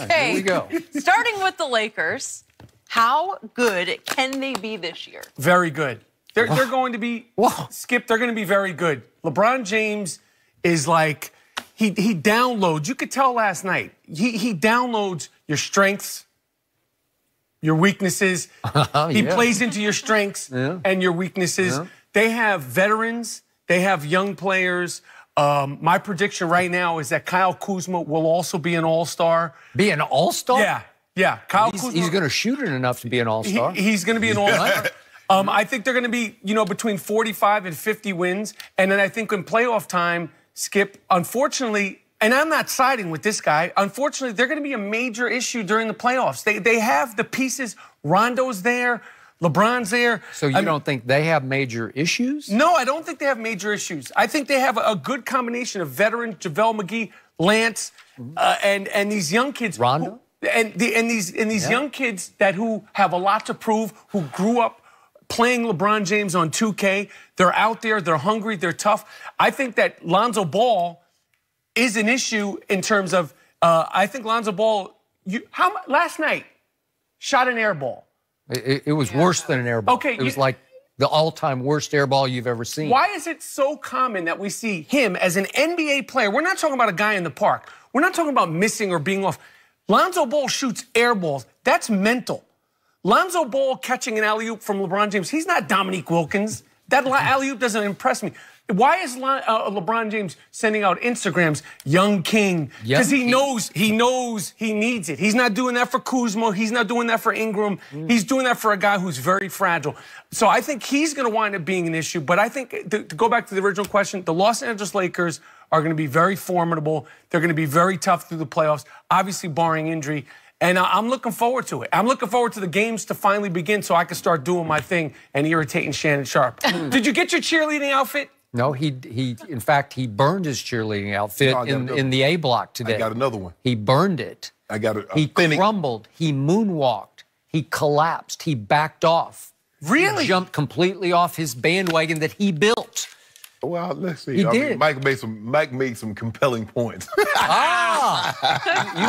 Okay, here we go. Starting with the Lakers, how good can they be this year? Very good. They're going to be, Skip, they're going to be very good. LeBron James is like, he downloads, you could tell last night, he downloads your strengths, your weaknesses. He plays into your strengths and your weaknesses. They have veterans. They have young players. My prediction right now is that Kyle Kuzma will also be an all-star. Be an all-star? Yeah. Kyle Kuzma. He's going to shoot it enough to be an all-star. He's going to be an all-star. I think they're going to be, between 45 and 50 wins. And then I think in playoff time, Skip, unfortunately, and I'm not siding with this guy, unfortunately, they're going to be a major issue during the playoffs. They have the pieces. Rondo's there. LeBron's there. So you don't think they have major issues? No, I don't think they have major issues. I think they have a good combination of veterans, JaVale McGee, Lance, and these young kids. Rondo? These young kids who have a lot to prove, who grew up playing LeBron James on 2K. They're out there, they're hungry, they're tough. I think that Lonzo Ball is an issue in terms of, I think Lonzo Ball, last night, shot an air ball. It was worse than an air ball. Okay, it was like the all-time worst air ball you've ever seen. Why is it so common that we see him as an NBA player? We're not talking about a guy in the park. We're not talking about missing or being off. Lonzo Ball shoots air balls. That's mental. Lonzo Ball catching an alley-oop from LeBron James, he's not Dominique Wilkins. That alley-oop doesn't impress me. Why is LeBron James sending out Instagrams, young king? Because he knows he needs it. He's not doing that for Kuzma. He's not doing that for Ingram. He's doing that for a guy who's very fragile. So I think he's going to wind up being an issue. But I think, to go back to the original question, the Los Angeles Lakers are going to be very formidable. They're going to be very tough through the playoffs, obviously barring injury. And I'm looking forward to it. I'm looking forward to the games to finally begin so I can start doing my thing and irritating Shannon Sharp. Did you get your cheerleading outfit? No, in fact, he burned his cheerleading outfit in the A block today. I got another one. He burned it. I got it. He crumbled. He moonwalked. He collapsed. He backed off. Really? He jumped completely off his bandwagon that he built. Well, let's see. He did. Mike made some compelling points. You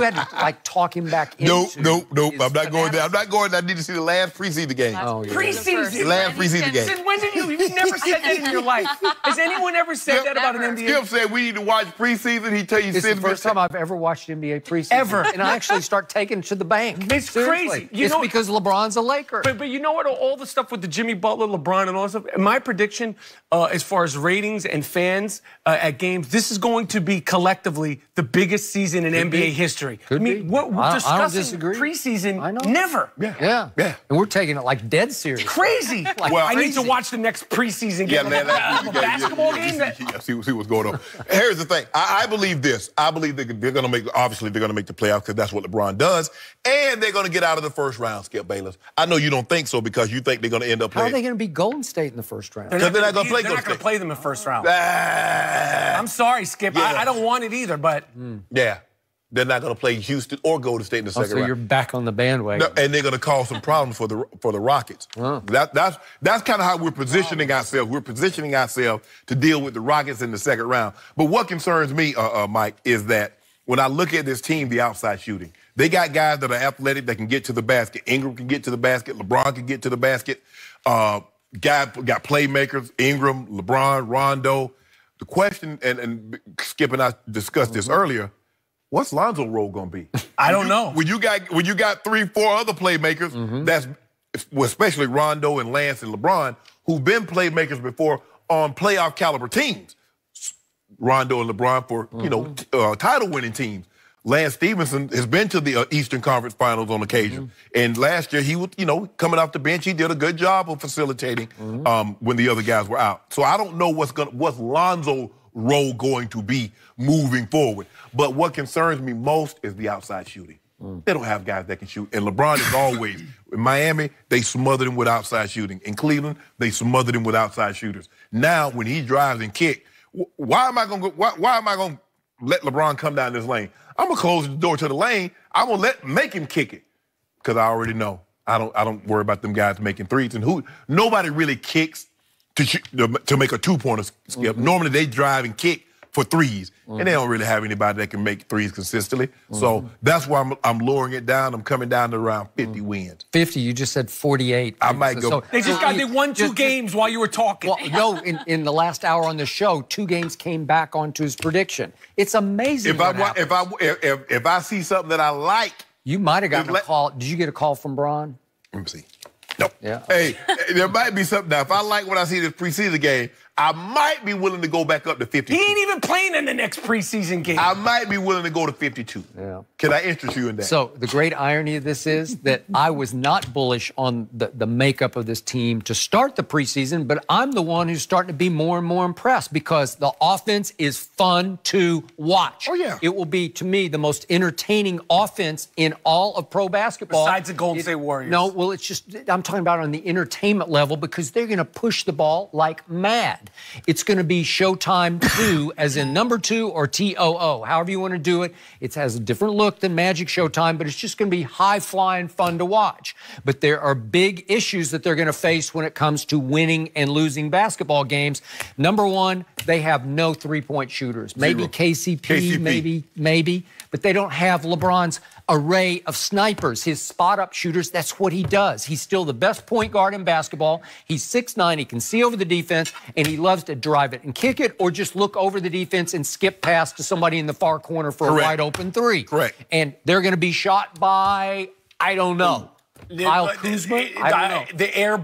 had to talk him back into. Nope. I'm not going there. I'm not going there. I need to see the last preseason game. Preseason. Last preseason game. Since when did you've never said that in your life? Has anyone ever said that about an NBA? Skip said we need to watch preseason. He tell you it's the first time I've ever watched NBA preseason. Ever. And I actually start taking it to the bank. It's Seriously. crazy. It's because LeBron's a Laker. But you know what? All the stuff with the Jimmy Butler, LeBron, and all that stuff. My prediction, as far as ratings and fans at games, this is going to be collectively the biggest season in NBA history. Could be. We're discussing I don't disagree. preseason. I know. Never. Yeah. And we're taking it like dead serious. Crazy. I need to watch the next preseason game. Basketball game. See what's going on. Here's the thing. I believe this. I believe they're going to make. Obviously, they're going to make the playoffs because that's what LeBron does, and they're going to get out of the first round. Skip Bayless. I know you don't think so because you think they're going to end up playing. How are they going to beat Golden State in the first round? Because they're not going to play. They're not going to play them in the first round. I'm sorry, Skip. I don't want it either, but yeah. They're not going to play Houston or Golden State in the second round. So you're back on the bandwagon. No, and they're going to cause some problems for the Rockets. That's kind of how we're positioning ourselves. We're positioning ourselves to deal with the Rockets in the second round. But what concerns me, Mike, is that when I look at this team, the outside shooting, they got guys that are athletic that can get to the basket. Ingram can get to the basket. LeBron can get to the basket. Got playmakers, Ingram, LeBron, Rondo. The question, and Skip and I discussed this earlier, what's Lonzo's role going to be? I don't know. When you got 3-4 other playmakers, that's especially Rondo and Lance and LeBron, who've been playmakers before on playoff caliber teams. Rondo and LeBron for title-winning teams. Lance Stevenson has been to the Eastern Conference Finals on occasion, and last year he was, coming off the bench, he did a good job of facilitating when the other guys were out. So I don't know what's Lonzo's role going to be moving forward. But what concerns me most is the outside shooting. They don't have guys that can shoot. And LeBron is always, in Miami, they smothered him with outside shooting. In Cleveland, they smothered him with outside shooters. Now, when he drives and kicks, why am I going to let LeBron come down this lane? I'm going to close the door to the lane. I'm going to make him kick it. Because I already know. I don't worry about them guys making threes. And nobody really kicks to make a two-pointer, Skip. Normally, they drive and kick for threes, and they don't really have anybody that can make threes consistently. So that's why I'm lowering it down. I'm coming down to around 50 wins. 50, you just said 48. I might go. They won 2 games while you were talking. Well, no, in the last hour on the show, 2 games came back onto his prediction. It's amazing. If I see something that I like, you might have gotten a call. Did you get a call from Bron? Let me see. Nope. Yeah. Hey, there might be something now. If I like what I see this preseason game, I might be willing to go back up to 52. He ain't even playing in the next preseason game. I might be willing to go to 52. Yeah. Can I interest you in that? So the great irony of this is that I was not bullish on the makeup of this team to start the preseason, but I'm the one who's starting to be more and more impressed because the offense is fun to watch. Oh, yeah. It will be, to me, the most entertaining offense in all of pro basketball. Besides the Golden State Warriors. No, well, it's just, I'm talking about on the entertainment level because they're going to push the ball like mad. It's going to be Showtime 2, as in number 2 or TOO, however you want to do it. It has a different look than Magic Showtime, but it's just going to be high-flying fun to watch. But there are big issues that they're going to face when it comes to winning and losing basketball games. Number 1, they have no three-point shooters. Maybe KCP. maybe, but they don't have LeBron's array of snipers, his spot-up shooters. That's what he does. He's still the best point guard in basketball. He's 6'9", he can see over the defense, and he loves to drive it and kick it or just look over the defense and skip past to somebody in the far corner for a wide-open 3. Correct. And they're going to be shot by, I don't know. Kyle Kuzma? I don't know. The air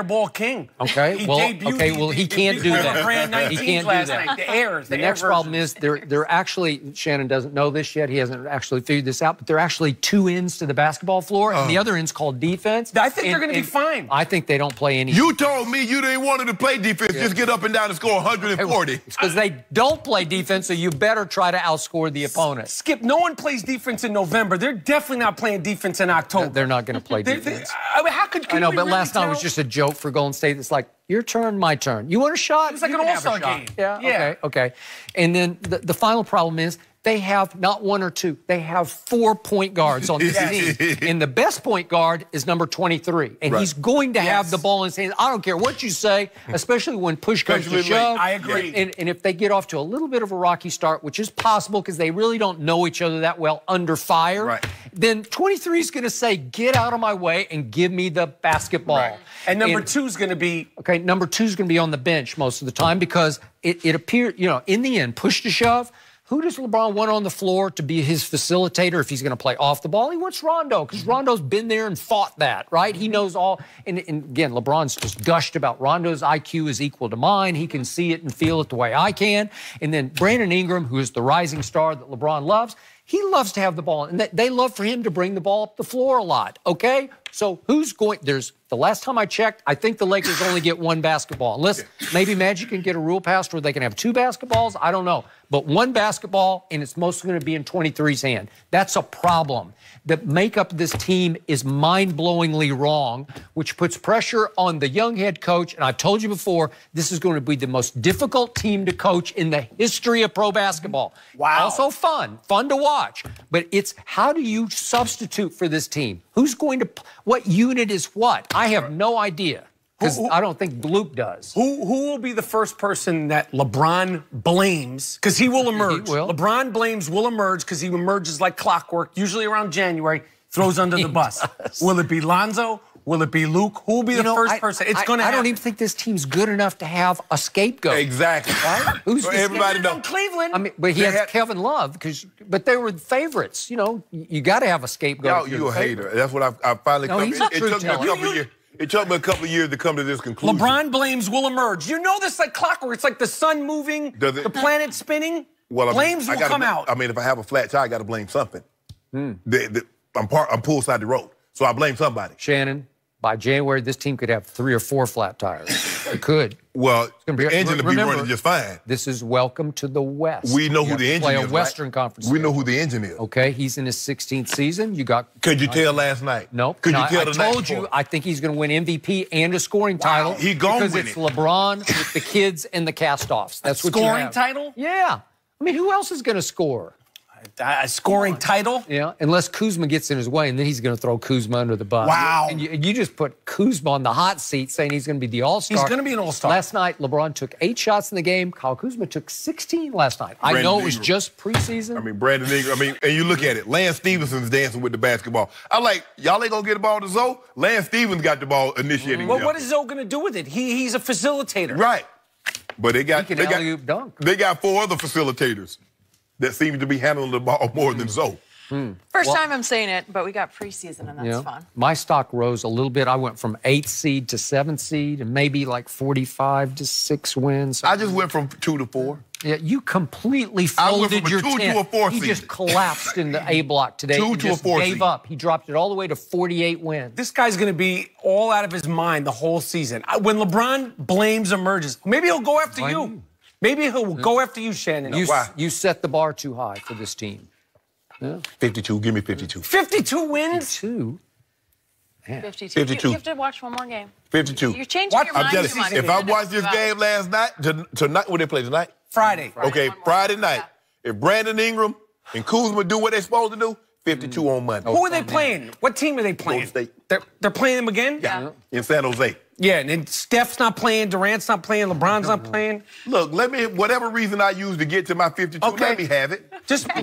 ball king. Okay, he can't do that. He can't do that. The next problem is they're actually, Shannon doesn't know this yet. He hasn't actually figured this out, but there are actually 2 ends to the basketball floor, and the other end's called defense. I think they're going to be fine. I think they don't play any. You told me you didn't want them to play defense. Yeah. Just get up and down and score 140. It's because they don't play defense, so you better try to outscore the opponent. Skip, no one plays defense in November. They're definitely not playing defense in October. They're not going to play defense. I mean, how could I know, but really last night was just a joke for Golden State. It's like, your turn, my turn. You want a shot? It's like you an all-star game. Yeah, okay. And then the final problem is they have not 1 or 2. They have 4 point guards on this team. And the best point guard is number 23. And he's going to have the ball in his hands. I don't care what you say, especially when push comes to shove. I agree. And if they get off to a little bit of a rocky start, which is possible because they really don't know each other that well under fire, then 23 is going to say, get out of my way and give me the basketball. And number 2 is going to be... Okay, number 2 is going to be on the bench most of the time because it appeared, in the end, push to shove, who does LeBron want on the floor to be his facilitator if he's going to play off the ball? He wants Rondo because Rondo's been there and fought that, right? He knows all. And again, LeBron's just gushed about Rondo's IQ is equal to mine. He can see it and feel it the way I can. And then Brandon Ingram, who is the rising star that LeBron loves, he loves to have the ball. And they love for him to bring the ball up the floor a lot, okay? So who's going... The last time I checked, I think the Lakers only get 1 basketball. Unless maybe Magic can get a rule passed where they can have 2 basketballs. I don't know. But 1 basketball, and it's mostly going to be in 23's hand. That's a problem. The makeup of this team is mind-blowingly wrong, which puts pressure on the young head coach. And I've told you before, this is going to be the most difficult team to coach in the history of pro basketball. Wow. Also fun to watch. But it's how do you substitute for this team? Who's going to, what unit is what? I have no idea. Because I don't think Luke does. Who will be the first person that LeBron blames? Because he will emerge. He will. LeBron blames will emerge because he emerges like clockwork, usually around January, throws under the bus. Will it be Lonzo? Will it be Luke? Who will be the first person? It's going to happen. I don't even think this team's good enough to have a scapegoat. Exactly. Right? Who's everybody know? Cleveland. I mean, but he has Kevin Love, but they were favorites. You got to have a scapegoat. You a hater. That's what I finally come. He's a truth teller. It took me a couple of years to come to this conclusion. LeBron blames will emerge. You know this like clockwork. It's like the sun moving, the planet spinning. Well, blames will come out. I mean, if I have a flat tire, I got to blame something. I'm poolside the road, so I blame somebody. Shannon, by January, this team could have 3 or 4 flat tires. It could. Well, the engine will be running just fine. This is welcome to the West. We know who the engine is. Play a Western Conference. We know who the engine is. Okay, he's in his 16th season. Could you tell last night? Nope. Could you tell the night I told you, I think he's going to win MVP and a scoring title. He gonna because win it's it. LeBron with the kids and the cast-offs. That's what you have. Scoring title? Yeah. I mean, who else is going to score? A scoring title? Yeah, unless Kuzma gets in his way, and then he's going to throw Kuzma under the bus. Wow. And you just put Kuzma on the hot seat saying he's going to be the all-star. He's going to be an all-star. Last night, LeBron took 8 shots in the game. Kyle Kuzma took 16 last night. I know it was just preseason. I mean, Brandon Ingram. I mean, and you look at it. Lance Stevenson's dancing with the basketball. I'm like, y'all ain't going to get the ball to Zoe? Lance Stevens got the ball initiating. Well, what is Zoe going to do with it? He's a facilitator. Right. But they got He can alley-oop dunk. They got 4 other facilitators that seem to be handling the ball more than Zoe. First time I'm saying it, but we got preseason, and that's fun. My stock rose a little bit. I went from 8th seed to 7th seed, and maybe like 45 to 6 wins. I just went from 2 to 4. Yeah, you completely I went folded from a your 2 tent. to a 4 He seed. just collapsed in the A block today. 2 He to a just 4 gave seed. up. He dropped it all the way to 48 wins. This guy's going to be all out of his mind the whole season. When LeBron blames emerges, maybe he'll go after you. Maybe he'll go after you, Shannon. You set the bar too high for this team. Yeah. 52. Give me 52. 52 wins? 52. 52. 52. You have to watch one more game. 52. You're changing your I'm mind telling too you, much. if I watched this game last night, tonight, what they play tonight? Friday. Okay, Friday night. If Brandon Ingram and Kuzma do what they're supposed to do, 52 on Monday. Who are they playing? What team are they playing? Golden State. They're playing them again? Yeah. In San Jose. Yeah, and then Steph's not playing, Durant's not playing, LeBron's not playing. Look, whatever reason I use to get to my 52, let me have it. Just All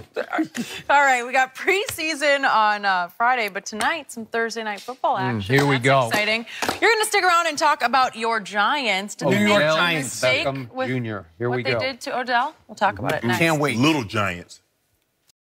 right, we got preseason on Friday, but tonight, some Thursday night football action. Here we That's go. Exciting. You're going to stick around and talk about your Giants. Did they New make York a Giants. mistake Beckham with Jr. Here what we they go. did to Odell? We'll talk about it next. can't wait. Little Giants.